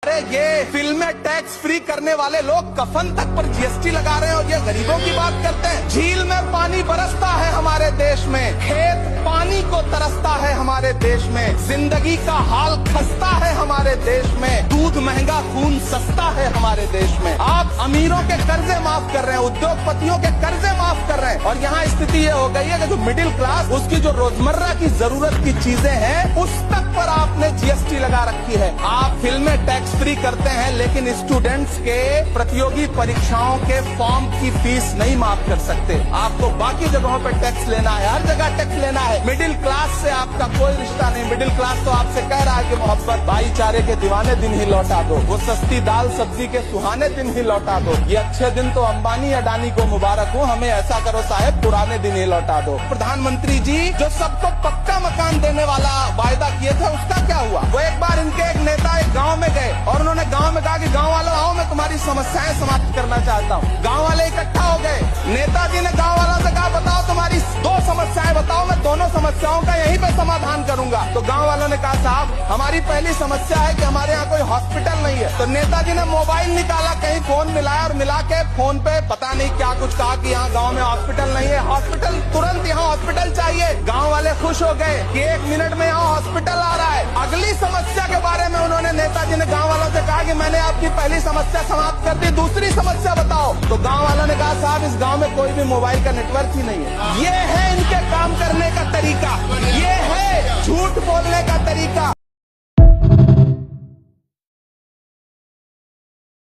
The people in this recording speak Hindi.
अरे ये फिल्में टैक्स फ्री करने वाले लोग कफन तक पर जीएसटी लगा रहे हैं और ये गरीबों की बात करते हैं। झील में पानी बरसता है हमारे देश में, खेत पानी को तरसता है हमारे देश में, जिंदगी का हाल खस्ता है हमारे देश में, दूध महंगा खून सस्ता है हमारे देश में। आप अमीरों के कर्जे माफ कर रहे हैं, उद्योगपतियों के कर्जे माफ कर रहे हैं और यहाँ स्थिति ये हो गई है कि जो मिडिल क्लास उसकी जो रोजमर्रा की जरूरत की चीजें हैं उस तक पर आपने जीएसटी लगा रखी है। आप फिल्में टैक्स फ्री करते हैं लेकिन स्टूडेंट्स के प्रतियोगी परीक्षाओं के फॉर्म की फीस नहीं माफ कर सकते। आपको बाकी जगहों पर टैक्स लेना है, हर जगह टैक्स लेना है। मिडिल क्लास से आपका कोई रिश्ता नहीं। मिडिल क्लास तो आपसे कह रहा है कि मोहब्बत भाईचारे के दीवाने दिन ही लौटा दो, वो सस्ती दाल सब्जी के सुहाने दिन ही लौटा दो। ये अच्छे दिन तो अंबानी अडानी को मुबारक हो, हमें ऐसा करो साहब पुराने दिन ही लौटा दो। प्रधानमंत्री जी जो सबको पक्का मकान देने वाला वायदा किए थे उसका क्या हुआ? वो एक बार इनके एक नेता एक गाँव में गए और उन्होंने गाँव में कहा कि गाँव वालों आओ मैं तुम्हारी समस्याएं समाप्त करना चाहता हूँ। गाँव वाले इकट्ठा हो गए, नेताजी ने गाँव वालों से कहा बताओ तुम्हारी 2 समस्याएं बताओ, मैं दोनों समस्याओं का यहीं पे समाधान करूंगा। तो गाँव वालों ने कहा साहब हमारी पहली समस्या है कि हमारे यहाँ कोई हॉस्पिटल नहीं है। तो नेताजी ने मोबाइल निकाला, कहीं फोन मिलाया और मिला के फोन पे पता नहीं क्या कुछ कहा कि यहाँ गाँव में हॉस्पिटल नहीं है, हॉस्पिटल तुरंत यहाँ हॉस्पिटल चाहिए। गाँव वाले खुश हो गए कि 1 मिनट में यहाँ हॉस्पिटल आ रहा है। अगली समस्या के बारे में उन्होंने नेताजी ने गाँव वालों से कहा कि मैंने आपकी पहली समस्या समाप्त कर दी, दूसरी समस्या बताओ। तो गाँव वालों ने कहा साहब इस गाँव में कोई भी मोबाइल का नेटवर्क ही नहीं है। ये है इनके काम करने का तरीका, ये है झूठ बोलने का तरीका।